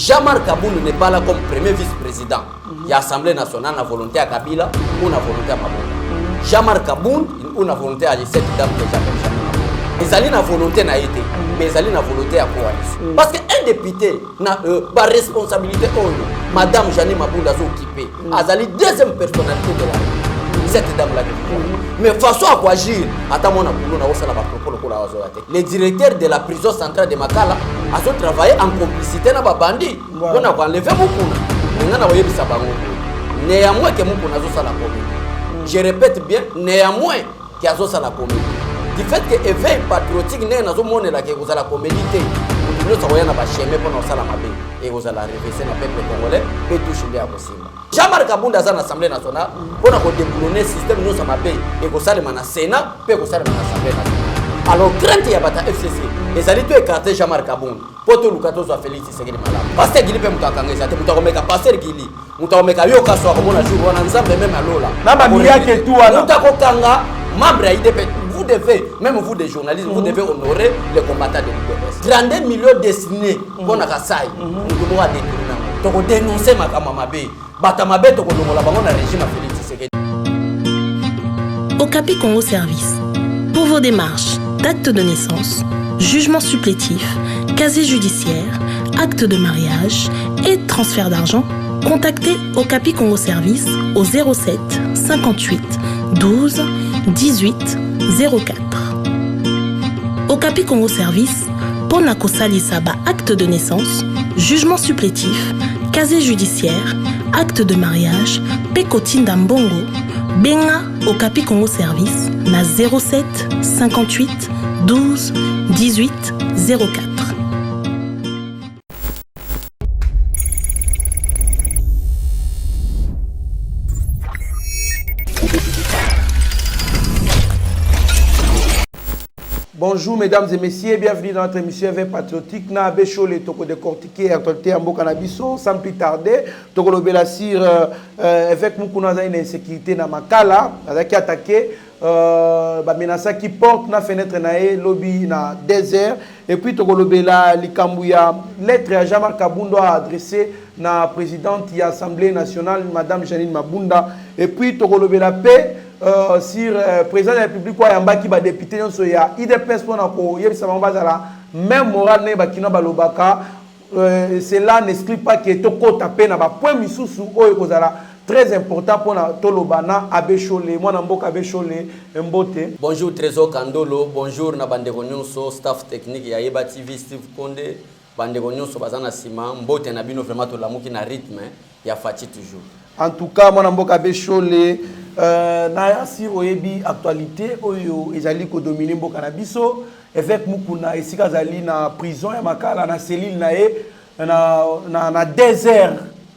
Jean-Marc Aboundou n'est pas là comme premier vice-président. Il y a l'Assemblée nationale, la volonté à Kabila, ou la volonté à Mabonda. Jean-Marc Aboundou, ou la volonté à cette dame que j'appelle Jean-Marc. Ils allaient la volonté n'a été, mais ils allaient la volonté à coalition. Parce qu'un député n'a pas responsabilité. Madame Jeanne Mabounda a occupé. Elle est la deuxième personnalité de la cette dame-là. Mais façon à quoi agir, les directeurs de la prison centrale de Makala ont travaillé en complicité avec les bandits. On a enlevé néanmoins que la comédie. Je répète bien, néanmoins qu'il y a la comédie. Du fait que l'éveil patriotique n'est pas la comédie. Nous avons un chemin pour nous salamabé et vous allez réviser le peuple congolais et toucher les Akosimba. Jean-Marc Aboundou dans l'Assemblée nationale pour nous déboulonner le système nous salamabé et vous allez dans le Sénat et vous allez dans l'Assemblée nationale. Alors crainte y a pas FCC. Les alliés tout écarter Jean-Marc Aboundou pour tout le cas soit Félix Tshisekedi malade. Parce que Guili peut me cacanger ça. Vous avez passer Guili. Vous avez mis Yoka soit comme on a joué on ensemble même à Lola. N'a pas que tout alors. Vous avez kanga membre IDP. Vous devez, même vous des journalistes, vous devez honorer les combattants de l'UDPS. 32 millions destinés pour la Kassai, nous devons détourner. Donc dénoncer ma Kamamabé. Batamabe, donc on a régime à Félix Tshisekedi. Okapi Congo Service. Pour vos démarches d'actes de naissance, jugement supplétif, casier judiciaire, acte de mariage et transfert d'argent, contactez Okapi Congo Service au 07 58 12 18 04. Okapi Congo Service, pour Nakosali Saba acte de naissance, jugement supplétif, casier judiciaire, acte de mariage, Pekotine Dambongo, Benga Okapi Congo Service, na 07 58 12 18 04. Bonjour mesdames et messieurs, bienvenue dans notre émission Éveil patriotique. Na Bécho les toko décortiquer actualité en Bokanabiso sans plus tarder. Toko le Bélassir avec Mukuna une insécurité na Makala, avec attaqué menace qui porte na fenêtre nae lobby na désert et puis Toko le Béla Likambouya lettre à Jean-Marc Aboundou a adressé na présidente de l'Assemblée nationale madame Janine Mabunda et puis Toko le Béla paix sur président de la République quoi yamba qui va député non soya IDPS pour na ko yebisa mamba la même moral ne bakina balobaka cela n'exclut pas que toko tapé na ba point misusu oyo kozala très important pour na tolobana abechole mwana mboka abechole mbote. Bonjour Trésor Kandolo, bonjour na bandeko nyonso staff technique ya Yeba TV Steve Konde bandeko nyonso bazana sima mbote na bino vraiment to lamuki na rythme ya fati toujours. En tout cas mwana mboka abechole na yasi oyebi actualité oyo ezali ko dominer mboka na biso avec mukuna esika zali na prison ya Makala na cellule na e na désert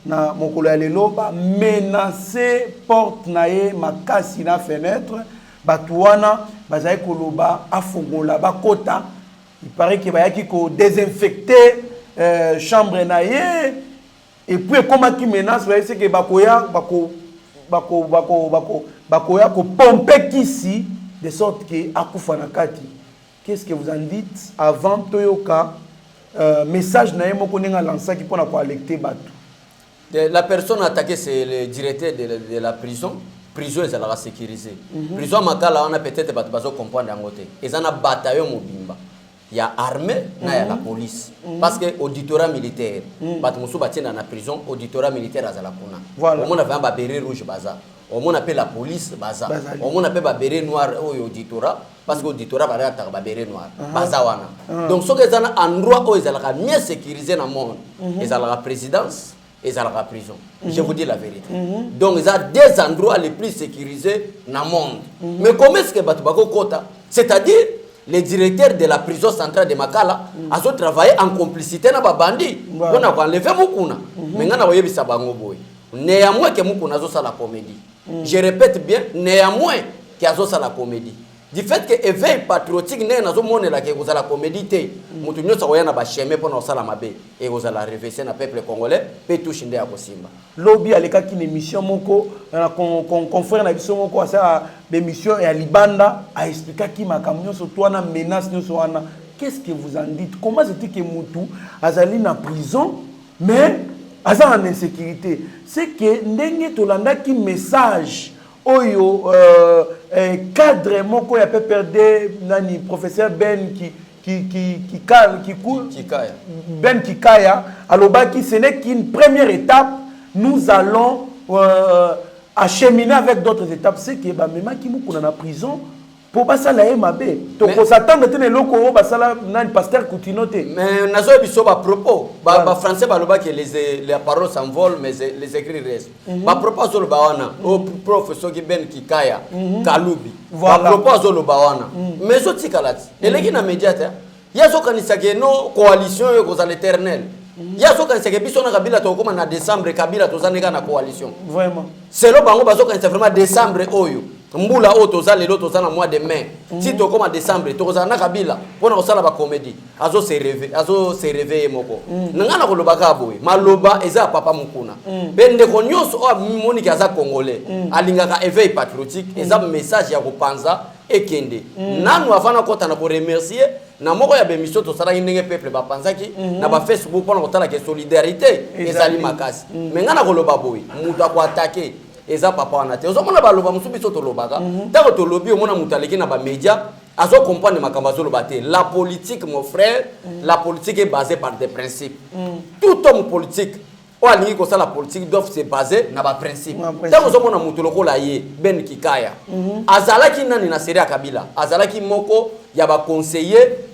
na mokolo ya lelo ba menacer porte na ye makasi na fenêtre batuana bazali koloba afongola bakota il paraît que bayaki ko désinfecter chambre na ye et puis comment qui menace c'est que bakoya bakoya ko pomper kisi de sorte que akufa na kati. Qu'est-ce que vous en dites avant toyoka message na ye moko ninga lancer qui pona ko alerter batu. La personne attaquée, c'est le directeur de la prison. Prison, elle sera sécurisée. Prison, Makala, on a peut-être pas comprendre en côté. Ils ont un bataillon mobimba. Il y a l'armée, il y a la police. Parce que l'auditorat militaire, dans la prison, l'auditorat militaire à la puna. Voilà. On a un béret rouge baza. On appelle la police baza. On appelle le béret noir au auditorat. Parce que l'auditorat va être un béret noir. Baza wana. Donc, ce qui est un endroit où ils sont mieux sécurisés dans le monde, ils ont la présidence. Et à la prison. Je vous dis la vérité. Donc, il y a des endroits les plus sécurisés dans le monde. Mais comment est-ce que Batubako Kota, c'est-à-dire les directeurs de la prison centrale de Makala, ont travaillé en complicité avec les bandits. On a enlevé Mukuna. Mais on a enlevé Sabango Boy. Néanmoins que Mukuna a la comédie. Je répète bien, néanmoins qu'il y a la comédie. Du fait que l'éveil patriotique n'est pas la comédie, nous avons un chemin pour nous salamabé et vous allez réviser le peuple congolais et toucher les Akosimba. Lobby a une émission, mon confrère a une émission et à Libanda a expliqué qui m'a camion sur toi, une menace. Qu'est-ce que vous en dites? Comment c'est que Moutou a allé en prison mais aza en insécurité c'est que ndenge tolanda ki message oyo cadre moko ya PPRD nani professeur Ben Ben Kikaya alobaki ce n'est qu'une première étape nous allons acheminer avec d'autres étapes c'est que ba mema ki mukuna na prison pour passer la MAB to ko s'attendre tene loko ba sala nani pasteur Koutinote mais nazo biso ba propos ba français ba loba que les paroles s'envolent mais les écrits restent ba propos lo ba wana au professeur ki Ben Kikaya Kalubi ba propos lo ba wana mais zo tikalati eleki na médiateur yazo kanisa ke no coalition yo ko za l'éternel yazo kanisa ke biso na Kabila to koma na décembre Kabila to zaneka na coalition vraiment c'est lo bango bazo kanisa vraiment décembre oyo mbula o toza lelo toza na mois de mai si to koma décembre to koza na Kabila pona ko sala ba comédie azo se réveiller moko nangana ko lobaka boy maloba eza papa mukuna bende ko nyonso o moni ki aza congolais alingaka éveil patriotique eza message ya kopanza ekende nanu afana kota na ko remercier na moko ya bemission to sala ndenge peuple ba panzaki na ba Facebook pona ko tala ke solidarité ezali makasi mais ngana ko loba boy mutu ko attaquer eza papa wana te ozomona baloba musubi so to lobaka tako to lobi omona mutu aleki na ba média azo comprendre makambo zo loba te la politique mon frère la politique est basée par des principes tout homme politique o alingi ko sala politique doit se baser na ba principe tako ozomona mutu lokola ye Ben Kikaya azalaki nani na série Kabila azalaki moko ya ba conseiller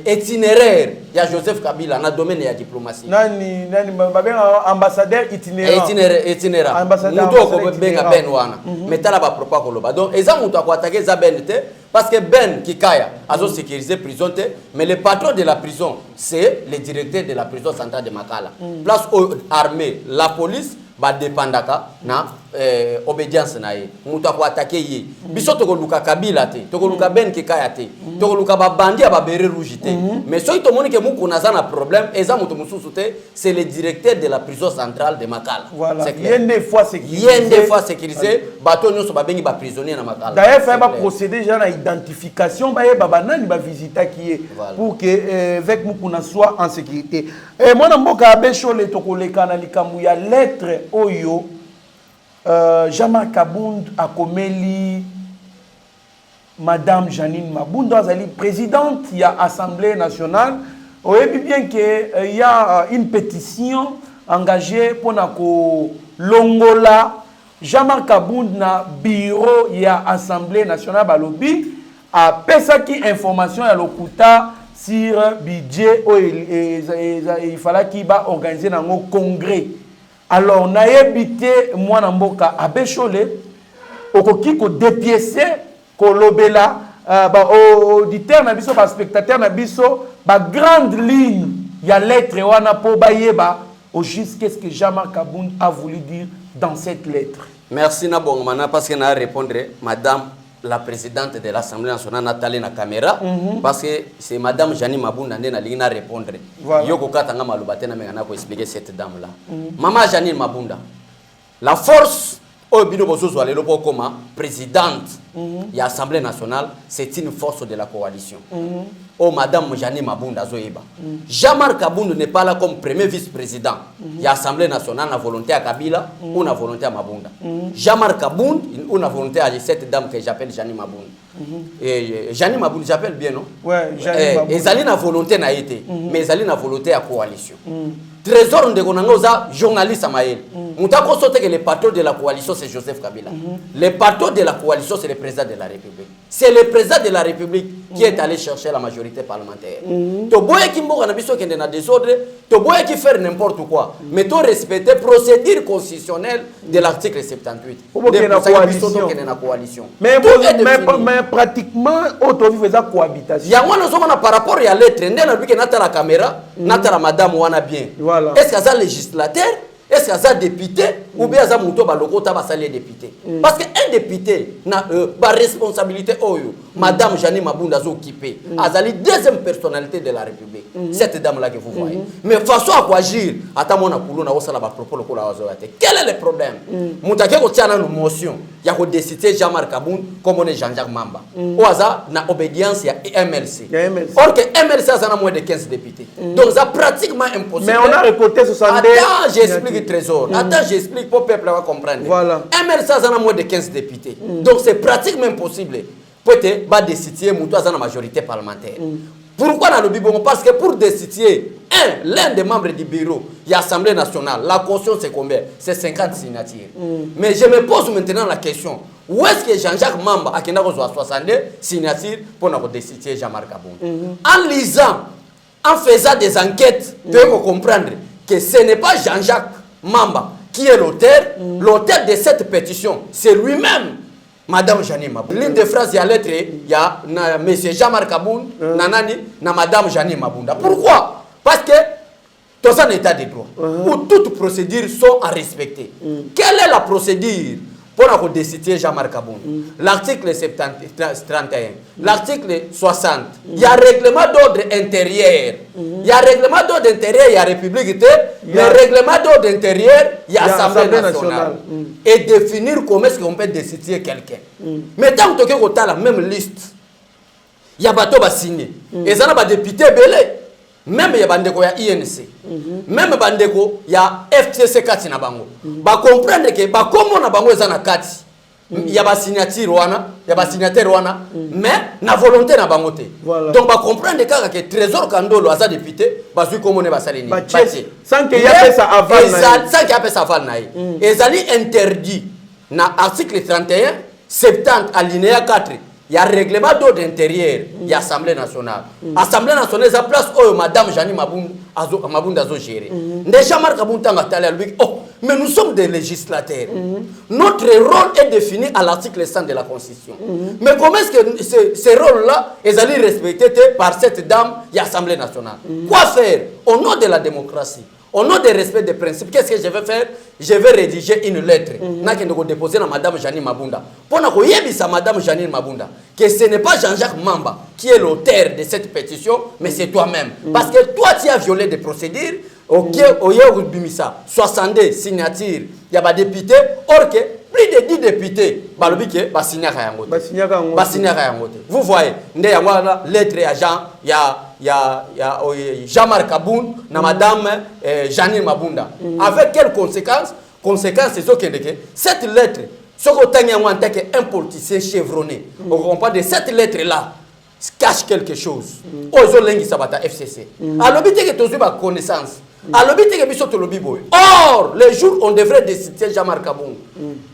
itinéraire ya Joseph Kabila na domaine ya diplomatie nani babenga ambassadeur itinéraire muto ko benga Ben wana metala ba propos ko loba donc eza muto ko attaquer za Ben te parce que Ben Kikaya azo sécuriser prison te mais le patron de la prison c'est le directeur de la prison centrale de Makala place armée la police ba dépendaka na obédience na ye mutu ko attaquer ye biso to ko luka Kabila te to ko luka Ben Kikaya te to ko luka ba bandi ba bere rouge te mais so to moni ke muku na za na problème eza mutu mususu te c'est le directeur de la prison centrale de Makala voilà. C'est clair yende fois sécurisé bato nyonso ba bengi ba prisonnier na Makala d'ailleurs fait ba procéder déjà na identification ba ye baba nani ba visiter qui est pour que avec muku na soit en sécurité et mona mboka abesho le to ko leka na likamu ya lettre oyo Jean-Marc Kabound a comméli Madame Janine Mabunda, elle est présidente de l'Assemblée nationale. On sait bien qu'il y a une pétition engagée pour l'Ongola. Jean-Marc Kabound na bureau de l'Assemblée nationale balobi a pesaki information à l'Okuta sur budget il fallait qu'il va organiser un congrès. Alors, on a évité, moi, Namboka, à Bécholé, okoki ko dépiécer, ko lobela, auditeur, nabiso, spectateur, nabiso, grande ligne, il y a lettre, wana po bayeba, au juste qu'est-ce que Jean-Marc Kabound a voulu dire dans cette lettre. Merci, Nabongmana, parce que n'a répondre, madame la présidente de l'Assemblée nationale Nathalie na caméra parce que c'est madame Janine Mabunda ndena lingina répondre yoko katanga malubate na mengana ko expliquer cette dame là maman Janine Mabunda la force au bino bozozo alelo pokoma présidente de l'Assemblée nationale c'est une force de la coalition oh madame Janine Mabunda zoeba Jean-Marc Kabound n'est pas là comme premier vice-président de l'Assemblée nationale na volonté à Kabila ou na volonté à Mabunda Jean-Marc Kabound ou na volonté à cette dame que j'appelle Janine Mabunda et Janine Mabunda j'appelle bien non ouais Janine Mabunda ezali na volonté na été mais ezali na volonté à coalition trésor de konangoza journaliste Amael mutako sote que le patron de la coalition c'est Joseph Kabila le patron de la coalition c'est le président de la République c'est le président de la République qui est allé chercher la majorité parlementaire to boye ki mboka na biso kende na désordre to boye ki faire n'importe quoi mais to respecter procédure constitutionnelle de l'article 78 de la coalition mais pratiquement auto faisait cohabitation yango na somona par rapport à lettre ndena bike nata la caméra nata la madame wana bien voilà. Est-ce que ça législateur est-ce que ça député ou bien ça muto ba loko ta ba sali député parce que un député na ba responsabilité oyo madame Jani Mabunda zo occupé azali deuxième personnalité de la République cette dame là que vous voyez mais façon à quoi agir ata mona kulo na osala ba propos loko la wazolate quel est le problème mutake ko tiana no motion ya ko décider Jean-Marc Aboun comme on est Jean-Jacques Mamba oaza na obédience ya MLC or que MLC a moins de 15 députés donc ça pratiquement impossible mais on a récolté 62 attends j'explique le trésor attends j'explique pour le peuple va comprendre voilà MLC a moins de 15 députés donc c'est pratiquement impossible peut-être pas décider muto a majorité parlementaire pourquoi dans le Bibon? Parce que pour destituer l'un des membres du bureau de l'Assemblée nationale, la caution c'est combien? C'est 50 signatures. Mais je me pose maintenant la question, où est-ce que Jean-Jacques Mamba a 62 signatures pour destituer Jean-Marc Aboun? En lisant, en faisant des enquêtes, tu peux comprendre que ce n'est pas Jean-Jacques Mamba qui est l'auteur de cette pétition, c'est lui-même. Madame Jani Mabunda. L'une des phrases, il y a lettre, il y a M. Jean-Marc Aboun, nanani, na Madame Jani Mabunda. Pourquoi? Parce que dans un état de droit, où toutes procédures sont à respecter. Quelle est la procédure pour décider Jean-Marc Aboun? L'article 31, l'article 60, il y a règlement d'ordre intérieur. Il y a règlement d'ordre intérieur, il y a République, mais règlement d'ordre intérieur, il y a Assemblée nationale. Et définir comment est-ce qu'on peut décider quelqu'un. Mais tant que tu as la même liste, il y a bateau va signer. Et ça n'a pas député belé. Même il y a bandeko ya INC. Même bandeko il y a FCC kati na bango. Ba comprendre que ba comme na bango ezana kati. Il y a ba signature wana, il y a ba signataire wana, mais na volonté na bango te. Donc ba comprendre que Trésor Kandolo asa député, ba sui comme on est ba salini. Sans qu'il y ait ça aval na. Sans qu'il y ait ça aval na. Et ça li interdit na article 31 70 alinéa 4. Il y a règlement d'ordre intérieur, il y a Assemblée nationale. Assemblée nationale, c'est la place où Madame Jani Mabunda a géré. Déjà, Marc Aboun a dit, oh, mais nous sommes des législateurs. Notre rôle est défini à l'article 100 de la Constitution. Mais comment est-ce que ces rôles-là, ils allaient respecter par cette dame, il y a Assemblée nationale? Quoi faire au nom de la démocratie? Au nom du respect des principes, qu'est-ce que je vais faire? Je vais rédiger une lettre. Je vais déposer à Madame Jani Mabunda. Pour que Madame Jani Mabunda, que ce n'est pas Jean-Jacques Mamba qui est l'auteur de cette pétition, mais c'est toi-même. Parce que toi, tu as violé des procédures. Ok, au Bimisa, 62 signatures, il y a des députés. Or que plus de 10 députés, vous voyez, il y a lettre à Jean, il y a Jean-Marc Aboun, Madame Jani Mabunda. Avec quelles conséquences? Conséquences, c'est ce que cette lettre, ce que un politicien chevronné, on comprend de cette lettre-là, cache quelque chose. FCC. Alors, il y a une connaissance. Alors, or, le jour où on devrait décider Jean-Marc Aboun,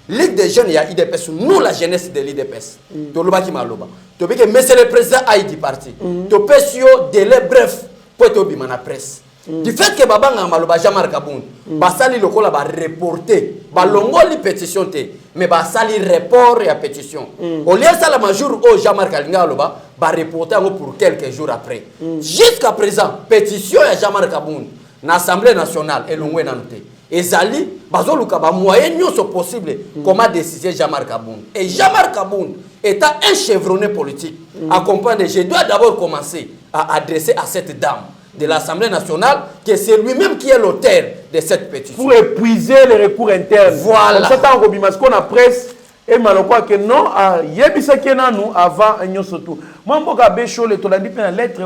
Ligue des jeunes, il y a IDPS, nous la jeunesse de l'IDPS. Monsieur le président a dit parti. Tu peux sur délai bref pour être obligé à la presse. Du fait que Babanga Maloba Jean-Marc Aboun, Basali le col va reporter, Balongoli pétition, mais Basali report et à pétition. Au lieu de ça, la jour où Jean-Marc Alingaloba va reporter pour quelques jours après. Jusqu'à présent, pétition à Jean-Marc Aboun. L'Assemblée nationale est loin dans noté. Et Zali, bazoluka ba moyen sont possible comment décider Jean-Marc Aboun. Et Jean-Marc Aboun étant un chevronné politique, accompagné, je dois d'abord commencer à adresser à cette dame de l'Assemblée nationale que c'est lui-même qui est l'auteur de cette pétition. Pour épuiser les recours internes. Voilà. Comme ça, parce qu'on a presse et malheureusement que non, il y a des gens nous avant nous surtout. Moi, je vais vous dire la lettre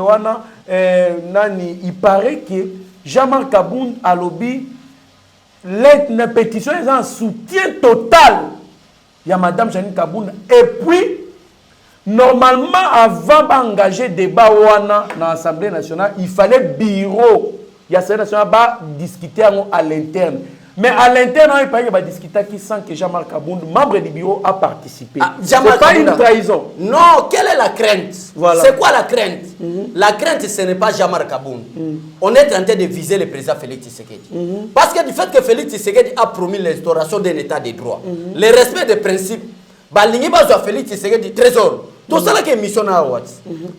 il paraît que Jean-Marc Aboun a lobby la pétition est en soutien total. Il y a Madame Jani Aboun. Et puis, normalement, avant d'engager débat dans l'Assemblée nationale, il fallait bureau. Il y a l'Assemblée nationale qui discuter à l'interne. Mais à l'interne, il fallait discuter qui sent que Jean-Marc Aboun, membre du bureau, a participé. Ce n'est pas une trahison. Non, quelle est la crainte? Voilà. C'est quoi la crainte? La crainte, ce n'est pas Jean-Marc Aboun. On est en train de viser le président Félix Tshisekedi. Parce que du fait que Félix Tshisekedi a promis l'instauration d'un état de droit, le respect des principes, Félix Tshisekedi, Trésor, Tout ça là qui est mission na wat.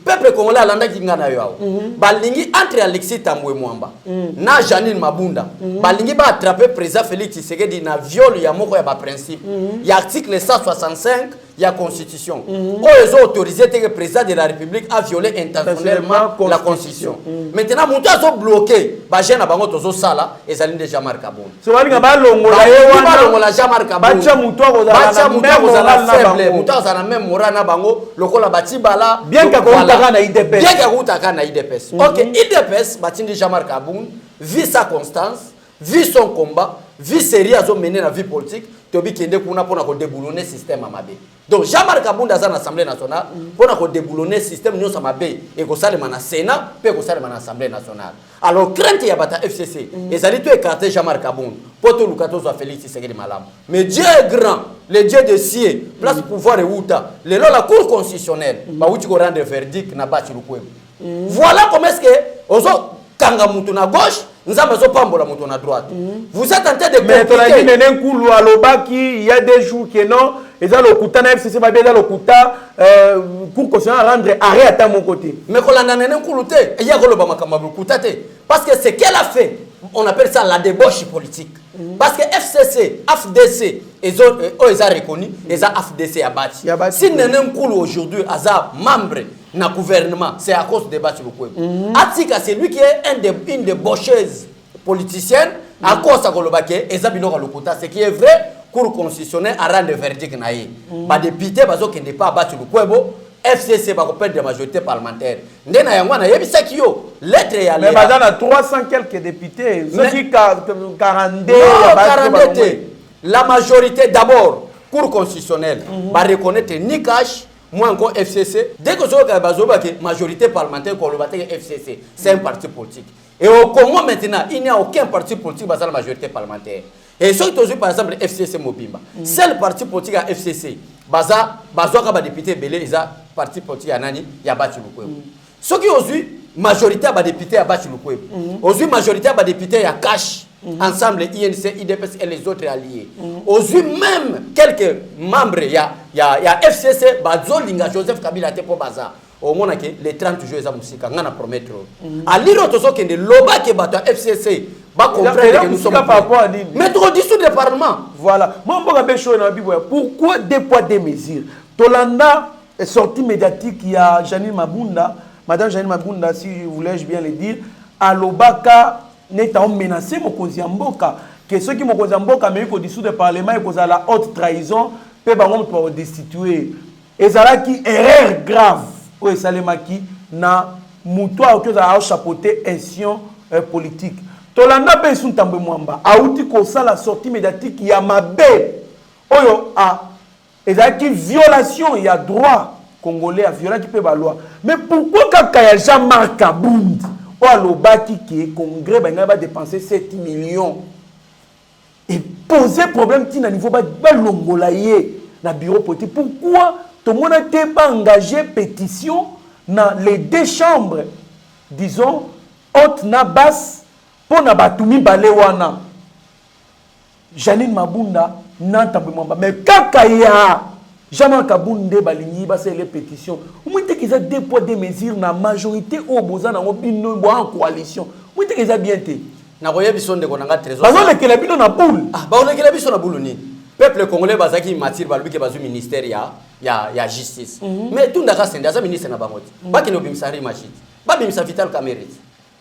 Peuple congolais alanda ki ngana yo. Balingi entre Alexis Tambwe Mwamba na Janine Mabunda. Balingi ba attraper président Félix Tshisekedi na viol ya moko ya ba principe. Ya article 165 ya constitution. Ils ont autorisé que le président de la République a violé intentionnellement la constitution. Maintenant mutu azo bloqué ba jeune na bango tozo sala ezali déjà marqué bon. So wali ngaba longola ye wana longola ja marqué bon. Bacha mutu ozala faible, mutu ozala même moral na bango lokola bati bala bien ka koutaka na IDPS. Bien ka koutaka na IDPS. OK, IDPS batindi ja marqué bon, vu sa constance, vu son combat, vu série azo mener la vie politique, tobi kende kuna pona ko déboulonner système amabe. Donc Jean-Marc Kabunda dans l'Assemblée nationale pour qu'on déboulonner système nous ça mabé et qu'on s'allie dans Sénat puis qu'on s'allie dans l'Assemblée nationale. Alors crainte y a bata FCC et ça dit tout écarter Jean-Marc Kabunda pour tout le cadeau soit Félix Tshisekedi malam. Mais Dieu est grand, le Dieu de cieux, place pouvoir et outa. Le la Cour constitutionnelle ba outi ko rendre verdict na bati lukwebo. Voilà comment est-ce que ozo kanga mutu na gauche nzamba zo pambola mutu na droite. Vous êtes en train de mais tu l'as dit nenen kulu alobaki il y a des jours que non et ça le kuta na FCC ba bien le kuta Cour constitutionnelle rendre arrêt à mon côté. Mais quand on a nenen kulu te il y a ko loba makamba kuta te parce que ce qu'elle a fait on appelle ça la débauche politique. Parce que FCC, AFDC, ils ont reconnu, ils ont AFDC à bâti. Si nenen kulu aujourd'hui a membre dans le gouvernement, c'est à cause de bâti le peuple. Atika, c'est lui qui est une des bocheuses politiciennes, à cause de Kolobake, et Zabino Lokota, ce qui est vrai, Cour constitutionnelle a rendu verdict. Les députés qui ne pas battre le peuple, FCC va perdre de majorité parlementaire. Ndena yangwana yebisa kiyo lettre ya mais madame a 300 quelques députés, ceux qui 42 la majorité d'abord Cour constitutionnelle va reconnaître ni cash moi encore FCC dès que la majorité parlementaire qu'on le FCC c'est un parti politique et au Congo maintenant il n'y a aucun parti politique dans la majorité parlementaire et ceux qui ont par exemple FCC Mobimba seul parti politique à FCC baza ka député belé isa parti politique ya nani ya bati lukwebo ceux qui ont majorité à député à bati lukwebo ont majorité à député ya cash ensemble INC IDPS et les autres alliés ont même quelques membres ya FCC bazo linga Joseph Kabila te po baza au moins que les 30 jours za musika ngana promettre à lire to so que de loba ke bato FCC ba comprendre que nous sommes mais trop dissous de parlement voilà moi mboka becho na bibo pourquoi deux poids deux mesures Tolanda est sortie médiatique il y a Janine Mabunda madame Janine Mabunda si voulais-je bien le dire à Lobaka n'est pas menacé mokonzi mboka que ceux qui mokonzi mboka mais ko dissous de parlement et cause à la haute trahison peut bango pour destituer et ça qui erreur grave o esalemaki na mutoa okoza a chapeauter action politique Tolanda pe sun Tambwe Mwamba auti ko ça la sortie médiatique ya mabe oyo a ezaki violation ya droit congolais a violer qui peut la loi mais pourquoi kaka ya Jean-Marc Kabunda o alobaki ki congrès ba dépenser 7 millions et poser problème ti na niveau ba longola ye na bureau politique pourquoi tout le monde n'a pas engagé pétition dans les deux chambres, disons, haute na basse, pour na batumi balewana. Janine Mabunda n'a pas mais kakaya Jean-Marc Kabunda balingi c'est les pétitions. Vous dites qu'ils ont deux poids deux mesures na majorité au boza na obino en coalition. Vous dites qu'ils ont bien été. Na koya biso ndeko nanga trésor. Bazo le kela bino na boule. Ah ba on le kela biso na boule ni. Peuple congolais bazaki matir balubi ke bazu ministère ya justice. Mais tout ndaka senda za ministre na bangoti. Ba kino bimisari machiti. Ba bimisa Vital Kamerhe.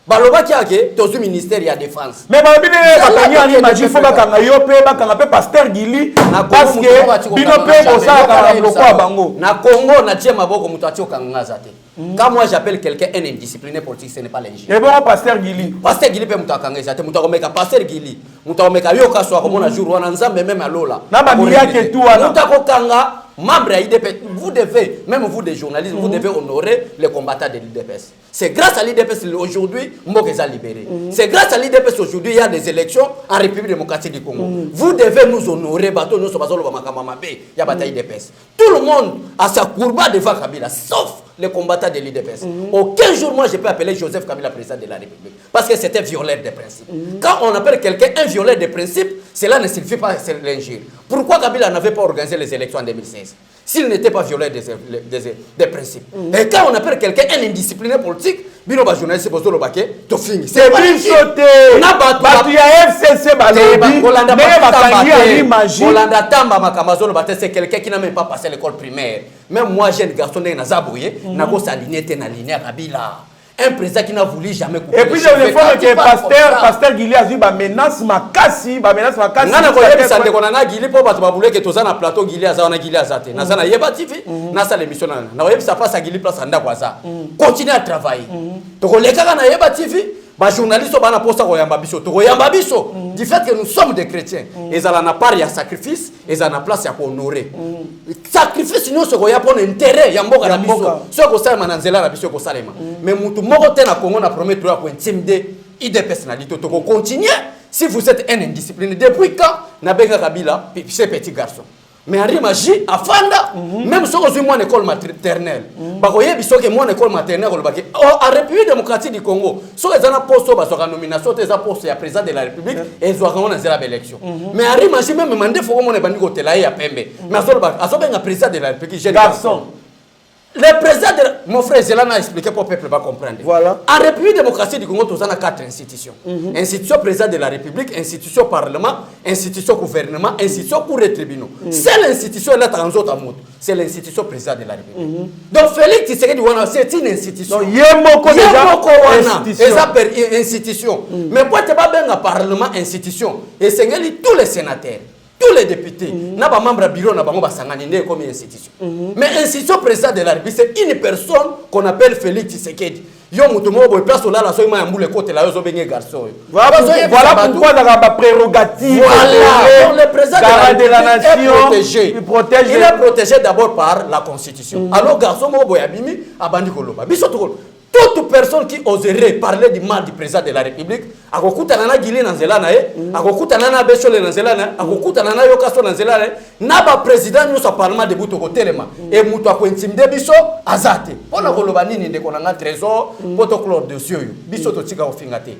Baloba ki ake tozu ministère ya défense. Mais ba bine bakangi ani maji fo bakanga yo pe bakanga pe pasteur Gili parce que bino pe bosa ka lokwa bango. Na Congo na tie maboko mutu atio kanga zate. Quand moi j'appelle quelqu'un un indiscipliné politique, ce n'est pas l'ingénieur. Et bon, pasteur Gili. Pasteur Gili peut m'attaquer, ça te m'attaque pasteur Gili. M'attaque yo kaso comme on a jour on ensemble même à lola. Na ba miya ke tout ana. M'attaque kanga membre à l'IDPS. Vous devez, même vous des journalistes, vous devez honorer les combattants de l'IDPS. C'est grâce à l'IDPS aujourd'hui Mbokeza libéré. C'est grâce à l'IDPS aujourd'hui il y a des élections en République démocratique du Congo. Vous devez nous honorer bateau nous sommes bazolo makamama be ya bataille d'IDPS. Tout le monde a sa courba devant Kabila sauf les combattants de l'IDPS. Aucun jour, moi, je peux appeler Joseph Kabila président de la République. Parce que c'était violeur des principes. Quand on appelle quelqu'un un violeur des principes, cela ne signifie pas l'injure. Pourquoi Kabila n'avait pas organisé les élections en 2016 s'il n'était pas violé des principes? Et quand on appelle quelqu'un un indiscipliné politique, bino ba journaliste bozo lo baké to fini. C'est une sauté. Na batu ya FCC balobi. Olanda Tamba Makamazo lo baté, c'est quelqu'un qui n'a même pas passé l'école primaire. Même moi jeune garçon na zabouye, na ko s'aligner te na ligne Kabila. Un président qui n'a voulu jamais couper. Et puis le fois que pasteur Guili a vu ba menace makasi. Nana ko yebi sande ko nanga Guili po bato ba voulait que toza na plateau Guili aza na Guili azate. Na sana yeba TV, na sa l'émission na. Na yebi ça passe à Guili place anda kwa ça. Continue à travailler. To ko leka na yeba TV. Les journalistes sont du fait que nous sommes des chrétiens. Ils ont la part de sacrifice, ils ont la place de honorer. Sacrifice, nous sommes pour intérêt. Il y a un mais Congo a promis de intimider des personnalités. Continuez. Si vous êtes un indiscipliné, depuis quand Nabenga Kabila, ces petits garçons? Mais en magie, à Fanda, même si vous avez une école maternelle, vous avez une école maternelle, en République démocratique du Congo, si vous avez un poste de nomination, vous avez un poste de président de la République, et vous avez une élection. Mais en magie, même si vous avez un poste de président de la République, j'ai garçon. Le président de mon frère Zélana a expliqué pour le peuple va comprendre. Voilà. En République démocratique du Congo, nous avons 4 institutions. Institution président de la République, institution parlement, institution gouvernement, institution cour et tribunaux. C'est l'institution là dans autres mots. C'est l'institution président de la République. Donc Félix Tshisekedi c'est une institution. Yemoko institution. Mais pour te pas bien un parlement institution et c'est tous les sénateurs. Tous les députés, n'a pas membre bureau, n'a pas membre sanguinaire comme institution. Mais institution président de la République, c'est une personne qu'on appelle Félix Tshisekedi. Yo mutumo boy place là la so ma mbule côté là yo benye garçon. Voilà pourquoi dans la prérogative. Voilà. Le président de la nation est protégé. Il est protégé d'abord par la constitution. Alors garçon mo boy abimi abandi koloba. Biso to toute personne qui oserait parler du mal du président de la République, akokuta nana Guili nanzela na ye, akokuta nana Bechole nanzela na, akokuta nana Yokaso nanzela na, na ba président nous sa parlement de buto ko telema et muto ko intimider biso azate. Pona koloba nini ndeko na trésor, poto clore de cieux. Biso to tika ofingate.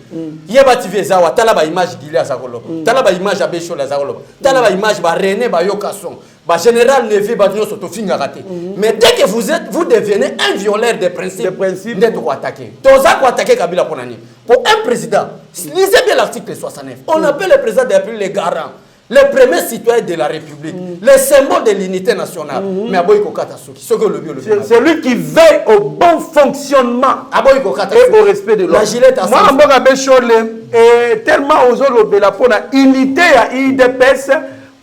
Yeba TV za wa tala ba image Guili azakoloba. Tala ba image ya Bechole azakoloba. Tala ba image ba René ba Yokaso. Bah, général Nevi Badino Sotofinga raté. Mais dès que vous devenez un violeur des principes, vous êtes attaquer. Toza quoi attaquer Kabila Ponani. Pour un président, lisez bien l'article 69. On appelle le président de la République les garants, les premiers citoyens de la République, les symboles de l'unité nationale. Mais Aboyko Katasuki, c'est lui qui veille au bon fonctionnement et au respect de l'ordre. La gilette à moi, Mboga Bechole est tellement aux autres la pour la unité à IDPS.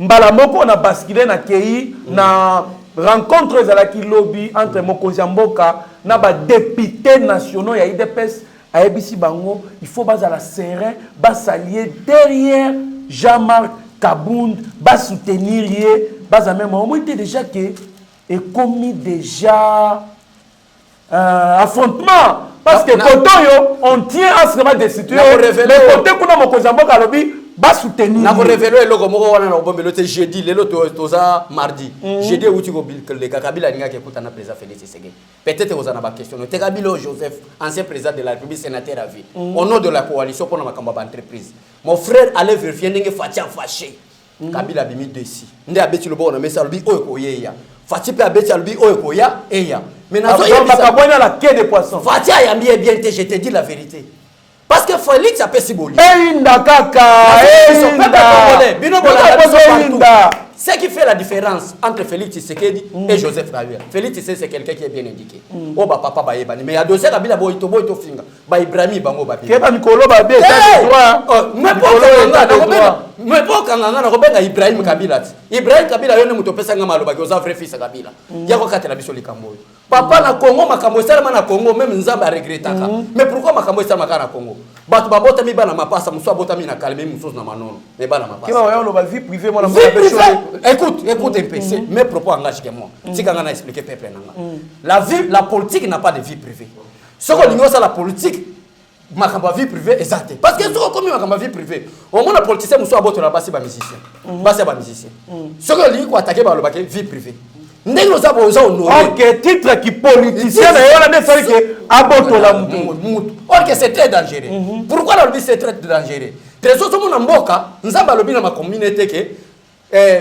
Mbalamoko na basculé na kei na rencontre za la lobby entre Mokonzi Mboka na ba députés nationaux ya IDPS a ebisi bango il faut bas à la serein bas s'allier derrière Jean-Marc Kabound bas soutenir yé bas à même moment était déjà que et commis déjà affrontement parce que quand on tient à ce moment de situation mais côté kuna Mokonzi Mboka lobby bas soutenir. Na ko révéler le gomo wana na bombe le jeudi lelo toza mardi. Jeudi où tu go le Kabila ninga ke kutana président Félix Tshisekedi. Peut-être vous en avez question. Te Kabila Joseph, ancien président de la République, sénateur à vie. Au nom de la coalition pour ma kamba entreprise. Mon frère allait vérifier ndenge Fatia fâché. Kabila bimi desi. Nde abeti le bon mais ça lui o yeya. Fatia pe abeti lui o ya eya. Mais na zo ya la quai de poisson. Fatia yambi bien je te dis la vérité. Parce que Félix a fait si beau. Ce qui fait la différence entre Félix Tshisekedi et Joseph Kabila. Félix Tshisekedi c'est quelqu'un qui est bien indiqué. Oh bah papa ba yebani mais il y a dossier Kabila boy to finga. Ba Ibrahim bango ba. Ke ba mikolo ba be ça droit. Mais pour quand on a Robert Ibrahim Kabila. Ibrahim Kabila yone muto pesa ngama lo ba ko za vrai fils Kabila. Yako katela biso likambo. Papa na Congo makambo salama na Congo même nzamba regretaka. Mais pourquoi makambo salama na Congo? Batu babota mi bana mapasa muso bota mi na calmer muso na manono. Mais bana mapasa. Ki ba yo lo ba vie privée moi na Écoute un peu, mes propos engagent que moi. Si on a expliqué peuple la politique n'a pas de vie privée. Ce qu'on ignore c'est la politique, ma vie privée exacte. Parce que ce qu'on ma vie privée, au moins la politicien muso aboto la base ba musicien. Base ba musicien. Ce qu'on dit quoi attaquer par le baquet vie privée. Ok, titre qui politicien, or que c'est très dangereux. Pourquoi la c'est très dangereux? Trésor tout mon mboka, nzamba lobi na ma communauté que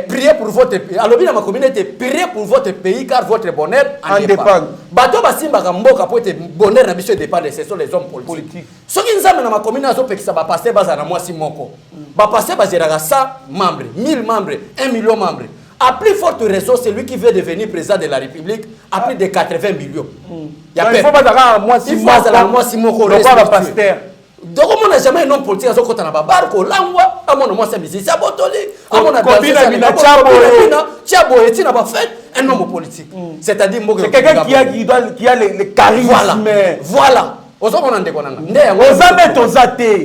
priez pour votre pays. Alobi na ma communauté, priez pour votre pays car votre bonheur en dépend. Bato basimba ka mboka pour être bonheur na biso dépend, ce sont les hommes politiques. Soki nzamba na ma communauté azo pekisa ba passer baza na mwasi moko. Ba passer bazera 100 membres, 1000 membres, 1 million membres. À plus forte raison, c'est lui qui veut devenir président de la République à plus de 80 millions. Il faut pas d'avoir moi si moko le pasteur. Donc on n'a jamais un homme politique à ce côté na babarko langwa à mon moi c'est musicien botoli à mon combina tiabo et na ba fait un homme politique. C'est-à-dire c'est quelqu'un qui a le charisme. Voilà. Ozomona ndeko nanga.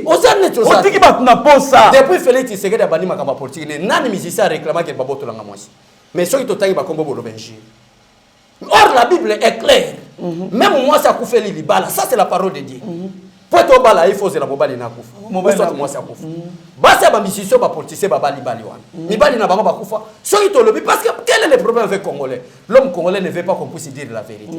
Otiki ba tuna posa. Depuis Félix Tshisekedi abani makamba politique nani musicien réclama que baboto langa mwasi. Mais ceux qui totangi ba kombo bolo benji. Or la Bible est claire. Même moi ça koufé libala, ça c'est la parole de Dieu. Pour être bala il faut se la bobali na kufa. Soit moi ça kufa. Basa ba musicien ba politicien ba bali bali wana. Mibali na bango ba kufa. Ceux qui to lobi parce que quel est le problème avec Congolais? L'homme congolais ne veut pas qu'on puisse dire la vérité.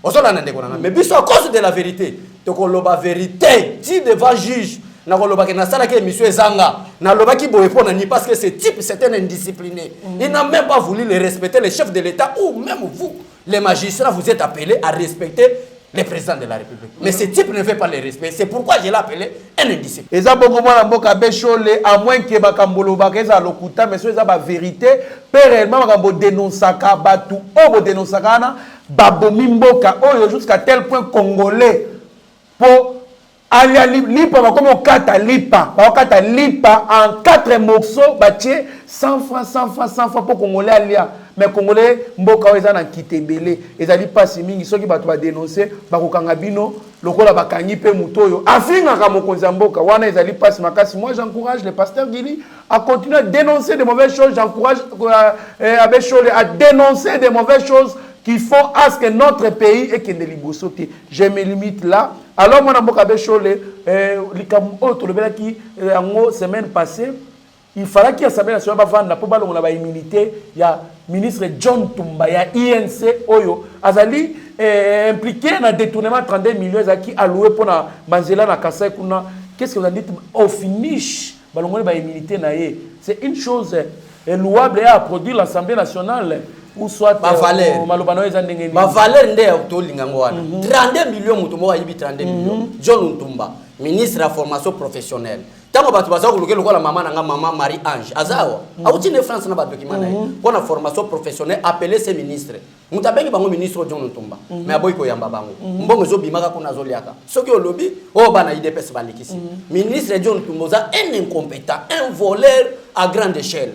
Ozola na ndeko nanga. Mais biso à cause de la vérité, to ko loba vérité, dit devant juge. Na ko loba ke na sala ke monsieur Zanga, na loba ki boye pona ni parce que ce type c'est un indiscipliné. Il n'a même pas voulu le respecter le chef de l'État ou même vous les magistrats vous êtes appelés à respecter le président de la République. Mais ce type ne fait pas le respect. C'est pourquoi je l'ai appelé un indiscipliné. Et ça, beaucoup de mboka bechole, à moins que bakambolo bakeza lokuta, mais c'est la vérité. Réellement, bakambo dénonçaka batu, obo dénonçaka na babomi mboka, oyo jusqu'à tel point congolais pour aller lipa, comme on kata lipa en 4 morceaux, batie 100 francs, 100 francs, 100 francs pour congolais alia. Mais congolais mboka oyo ezana kitebele ezali pasi mingi soki bato ba dénoncer bakokanga bino lokola bakangi pe mutoyo afinga ka mokonza mboka wana ezali pasi makasi. Moi j'encourage le pasteur Gili à continuer à dénoncer de mauvaises choses. J'encourage Abechole à dénoncer de mauvaises choses qui font à ce que notre pays et que de libosoté. Je me limite là. Alors moi mboka Abechole likam autre le qui en semaine passée il fallait qu'il y ait l'Assemblée nationale pour vendre la immunité. Il y a le ministre John Tumba, il y a INC Oyo, Azali impliqué dans le détournement de 32 millions qui alloué pour la Manzela na Kassai. Qu'est-ce que vous avez dit au finish, immunité c'est une chose louable à produire l'Assemblée nationale ou soit ma valeur ndé to lingangwana 32 millions mutumo wa yibi 32 millions John Tumba ministre de la formation professionnelle. Tant que tu vas voir la maman Marie-Ange, Azawa, a ne France n'a pas de document. Pour la formation professionnelle, appeler ses ministres. Nous avons un ministre John Tumba, mais à Boyko Yamba Bango. Mbongo zo bimaka kuna zoliaka. Ce qui est au lobby, oh bana IDPS balikisi. Ministre John Tumba, un incompétent, un voleur à grande échelle.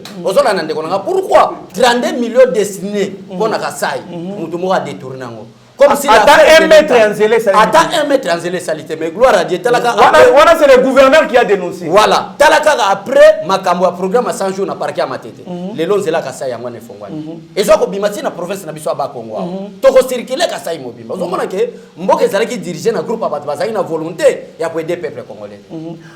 Pourquoi 32 millions destinés pour la Kassai, nous avons détourné. Comme si attends un mètre en zélé salité. Attends un mètre en zélé salité. Mais gloire à Dieu. Voilà, c'est le gouverneur qui a dénoncé. Voilà. Talaka après, ma cambo programme à 100 jours na parquet à ma tête. Les longs zéla kasa yangwa ne fongwani. Et so ko bimati na province na biso ba Congo. To ko circuler kasa imobimba. Zo mona ke mboka ezala ki diriger na groupe abat bazaki na volonté ya pour aider peuple congolais.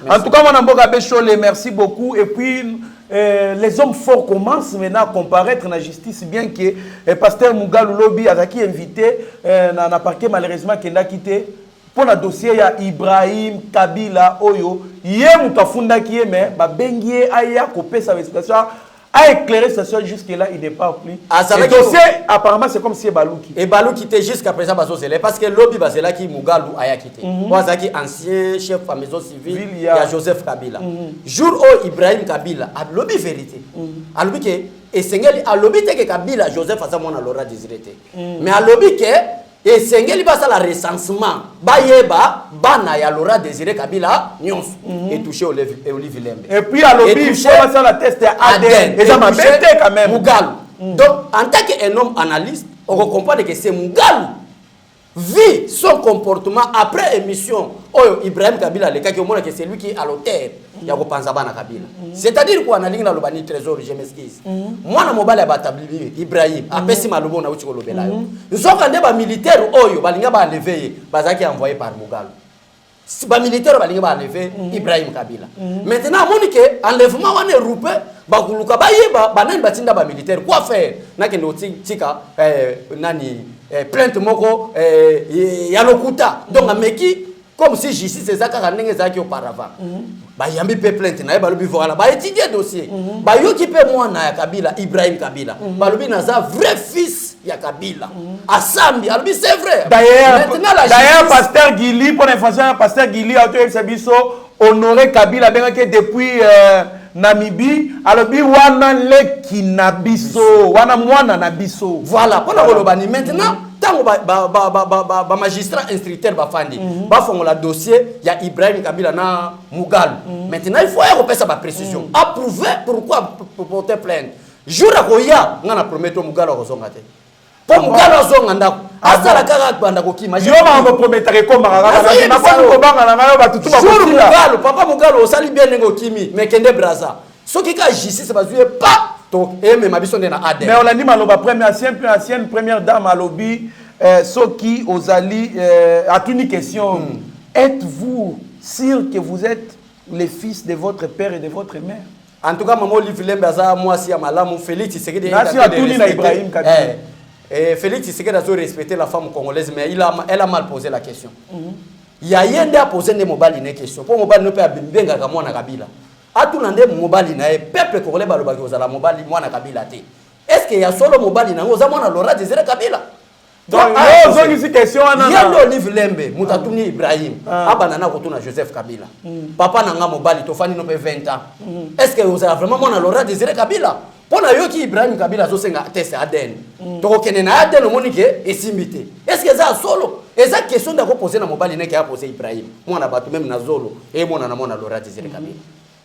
En tout cas, mon mboka Bechole, merci beaucoup et puis les hommes forts commencent maintenant à comparaître dans la justice, bien que le pasteur Mugalu Lobi a invité dans le parquet, malheureusement, qu'il a quitté. Pour le dossier, il y a Ibrahim, Kabila, Oyo. Hier, nous avons fait mais Bengue a coupé sa situation, a éclairé sa situation jusque-là, il n'est pas pris. Le dossier, apparemment, c'est comme si Balouki. Et Balouki était jusqu'à présent parce que Lobi Basela qui Mugalu a quitté. Moi, c'est ancien chef de la maison civile, il y a Joseph Kabila. Jour où Ibrahim Kabila a Lobi vérité. A Lobi que et Sengeli a Lobi que Kabila Joseph a mon Laura désiré. Mais a Lobi que et Sengeli va ça la recensement. Bayeba bana ya Laura désiré Kabila nyons et touché Olivier Lembe. Et puis à Lobi il faut ça la test ADN. Et ça m'a bêté quand même. Mugalu. Donc en tant qu'un homme analyste, on comprend que c'est Mugalu. Vu son comportement après émission, Ibrahim Kabila, le cas qui que c'est lui qui est à l'auteur, il y a Kabila. C'est-à-dire quoi, on a dit que trésor, je m'excuse. Moi, je suis batabli Ibrahim, après si malubo na uti kolobela. Nous sommes quand des militaires, balinga ba enlevé, bazaki envoyé par Mugalu. Ba militaire balinga ba enlevé Ibrahim Kabila. Maintenant, monique enlèvement wane roupé, ba kuluka ba yeba, banan batinda ba militaire. Quoi faire? Na kendo tika nani plainte moko ya lokuta donc ameki comme si justice ezaka ndenge ezaki auparavant ba yambi pe plainte na ba lobi voilà ba étudier dossier ba yoki pe mwana ya Kabila Ibrahim Kabila ba lobi naza vrai fils ya Kabila asambi alobi c'est vrai. D'ailleurs pasteur Guili pour l'information pasteur Guili a été biso honoré Kabila bien que depuis Namibie alobi wana leki na biso wana mwana na biso voilà pour la kolobani maintenant tango ba magistrat instructeur ba fandi ba fongola dossier ya Ibrahim Kabila na Mugalu maintenant il faut repérer sa précision approuver pourquoi porter plainte jour akoya ngana promettre Mugalu akozonga te pour Mugalu azonga ndako asala kaka banda kokima yo ba ko promettre ko maka na ko banga na ngayo batutu ba jour Mugalu papa Mugalu osali bien ngo kimi mais kende braza soki ka justice bazuye pas donc et même abiso na Aden mais on a dit maloba ancienne première dame à lobby soki ozali à une question êtes-vous sûr que vous êtes les fils de votre père et de votre mère? En tout cas maman Olivier Lembaza moi si amalamu Félix Tshisekedi na Ibrahim Kabila Félix Tshisekedi a respecté la femme congolaise mais elle a mal posé la question. Il y a yende a posé des mobali une question pour mobali ne peut benga ka mwana Kabila atuna nde mobali na peuple congolais balobaki ozala mobali mwana Kabila te est-ce que ya solo mobali nango za mwana Laurent Désiré Kabila donc yo question ana yendo Olive Lembe mutatuni Ibrahim abanana kotuna Joseph Kabila papa nanga mobali tofani no pe 20 ans est-ce que ozala vraiment mwana Laurent Désiré Kabila pona yoki Ibrahim Kabila zo senga test Aden to kene na Aden monike esimbité est-ce que ça solo eza question da ko poser na mobali ne ki a poser Ibrahim mwana batu même na zolo e mwana na mwana Laurent Désiré Kabila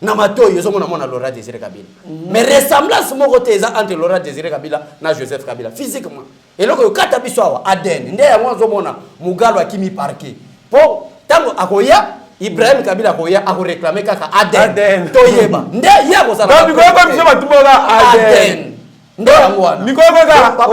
na matoyo yo mona Laurent Désiré Kabila mais ressemblance moko te eza entre Laurent Désiré Kabila na Joseph Kabila physiquement et loko yo kata biso awa Aden nde ya mwanzo mona Mugalu akimi parquet po tango akoya Ibrahim Kabila akoya ako réclamer kaka Aden to yeba nde ya ko sala donc ko biso batumola Aden nde ngwana niko ko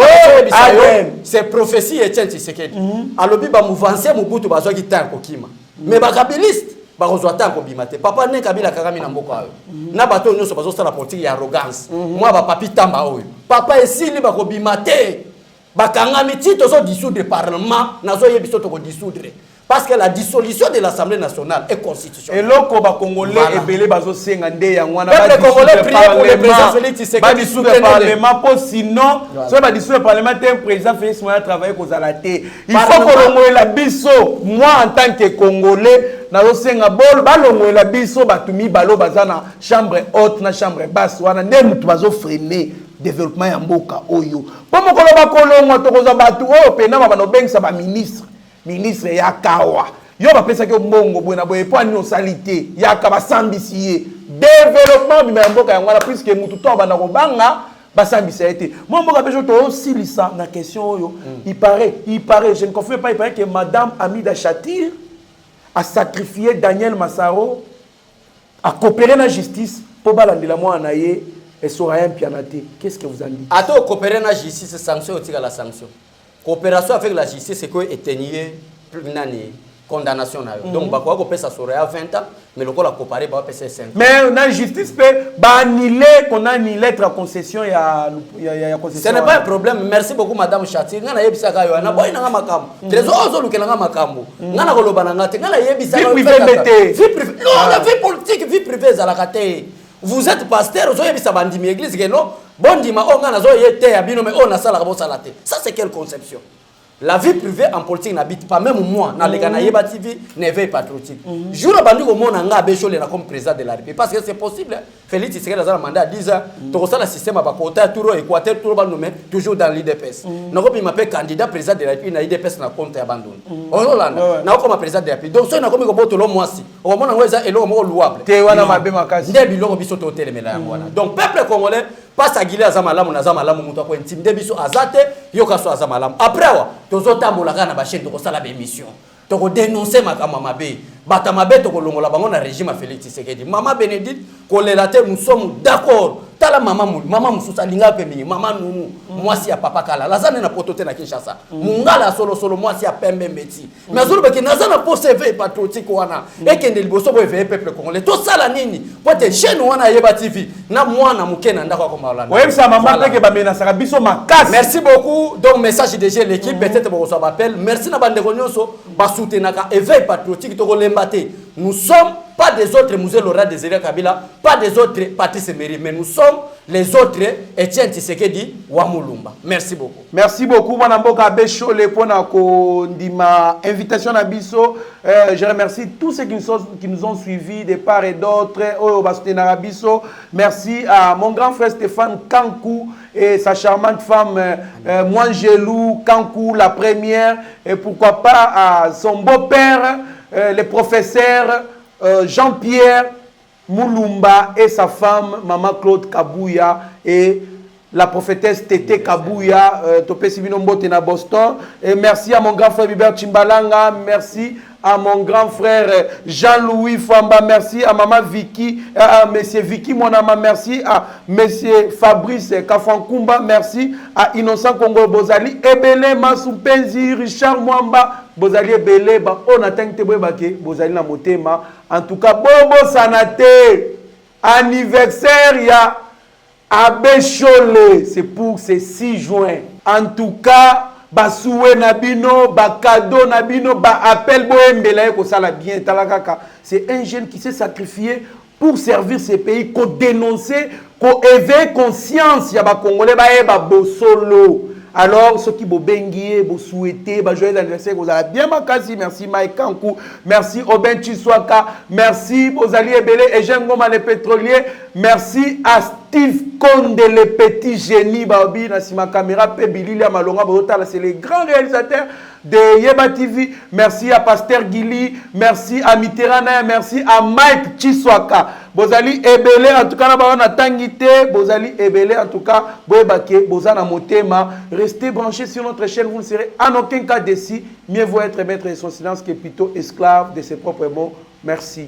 Aden c'est prophétie Etienne Tshisekedi alobi ba mouvancer Mobutu bazwaki tanko kima mais ba kabiliste bakozwa tanko bimate papa ne Kabila kakami na mboko ayo na bato nyonso bazosala politique ya arrogance moi ba papi tamba oyo papa esili bakobimate bakangami ti tozo dissoudre parlement nazo yebiso to ko dissoudre parce que la dissolution de l'Assemblée nationale est constitutionnelle. Et loko ba congolais ebele bazo senga nde ya ngwana ba congolais prier pour le président Félix Tshisekedi ba dissoudre le parlement pour sinon so ba dissoudre le parlement te président Félix Moya travailler ko zalaté il faut que longoela biso moi en tant que congolais nazo senga bol ba longoela biso batumi balo bazana chambre haute na chambre basse wana nde mutu bazo freiner développement ya mboka oyo po mokolo ba kolongo to koza batu oyo pena ba no bengisa ba ministre ya kawa yo ba pesa ke mbongo bwena boye po ani osalite ya ka basambisiye développement bima mboka ya ngwana puisque mutu to bana ko banga basambisiye te mo mboka bejo to silisa na question oyo il paraît je ne confirme pas il paraît que madame Amida Chatir a sacrifié Daniel Massaro a coopéré na justice pour balandela mwana ye et Soraya Pianate. Qu'est-ce que vous en dites? Attends, coopérer na justice sanction au tir la sanction. Coopération avec la justice c'est que éteigner nani condamnation na yo. Donc ba ko pesa Soraya 20 ans mais le ko la comparer ba pesa 5 ans. Mais na justice peut ba annuler qu'on a une lettre à concession ya concession. Ce n'est pas un problème. Merci beaucoup madame Chatir. Ngana yebisa ka yo na boy na makambo. Trésor zo lukela nga makambo. Ngana ko loba na ngate ngana yebisa ka. Vie privée. Non, la vie politique, vie privée za la kate. Vous êtes pasteur, vous avez bandimi église que non, bon dima on a zo yete abino mais on a ça la salate. Ça c'est quelle conception? La vie privée en politique n'habite pas, même moi, dans les Ganaïba TV, ne veille patriotique. Je vous dis que mon anga bécholé comme président de la République. Parce que c'est possible. Félix Tshisekedi a un mandat à 10 ans. Tout ça, le système a pas côté, tout Équateur, tout le monde toujours dans l'IDPS. Nous avons m'appelle candidat président de la République, dans l'IDPS, n'a compte abandonné. On l'a n'a comme président de la République. Donc, ça, n'a comme que moi aussi. On m'a envoyé ça et l'homme louable. Tewana mabe makasi. Ndebi l'homme biso to telemela ngwana. Donc, peuple congolais passe à Guilé Azamalamu, Nazamalamu, Moutako, intimider biso azate, yokaso Azamalamu. Après, tozotambola kana ba chaîne to sala ba émission to dénoncer makama mabe bata mabe to kolongola bango na régime Félix Tshisekedi mama Bénédicte kolelate nous sommes d'accord tala mama mususa linga pe mingi mama nunu mwasi ya papa kala lazane na potote na Kinshasa mungala solo mwasi ya pembe mbeti mais azolo beki nazana pour CV patriotique wana ekende liboso bo éveiller peuple congolais to sala nini pote chaîne wana yeba TV na mwana mukena ndako ko malana ouais ça maman peke ba menasaka biso makasi. Merci beaucoup donc message déjà l'équipe peut-être bo so appel merci na bande nyonso ba soutenaka éveil patriotique to ko lembate nous sommes pas des autres Mzee Laurent Désiré Kabila, pas des autres Patrice Emery, mais nous sommes les autres Etienne Tshisekedi Wamulumba. Merci beaucoup. Merci beaucoup, Mwanamboka Bechole, pour ma invitation à Bisso. Je remercie tous ceux qui nous ont suivis de part et d'autre. Merci à mon grand frère Stéphane Kankou et sa charmante femme Mwangelou Kankou, la première. Et pourquoi pas à son beau-père, le professeur Jean-Pierre Moulumba et sa femme, Maman Claude Kabouya, et la prophétesse Tété Kabouya, Topé Sibinombote na Boston. Et merci à mon grand frère Hubert Chimbalanga, merci à mon grand frère Jean-Louis Famba, merci à Maman Vicky, à Monsieur Vicky Monama, merci à Monsieur Fabrice Kafankumba, merci à Innocent Congo Bozali, Ebele Masoupenzi, Richard Mwamba, Bozali Ebele, on attend que Bozali na motema. En tout cas, Bobo Sanate, anniversaire ya Abechole, c'est pour ce 6 juin. En tout cas, Basoué Nabino, Bakado Nabino, ba appel Boembela ko sala bien talakaka. C'est un jeune qui s'est sacrifié pour servir ce pays, qu'on dénoncer, qu'on éveille conscience ya ba Congolais ba eba bosolo. Alors, ceux qui vous benguiez, vous souhaitez, joyeux anniversaire, vous allez bien makasi. Merci Mike Kankou, merci Oben Chiswaka, merci Bozali Ebele et Jean Goma le pétrolier, merci à Steve Konde le petit génie, Baobi, Nassima Kamera, Pebililia Malonga, c'est les grands réalisateurs de Yeba TV. Merci à Pasteur Gili, merci à Mitterrand, merci à Mike Chiswaka. Bozali Ebele, en tout cas, on a tangité. Bozali Ebele, en tout cas, Boebake, Bozana Motema. Restez branchés sur notre chaîne, vous ne serez en aucun cas déçus. Mieux vaut être maître de son silence que plutôt esclave de ses propres mots. Merci.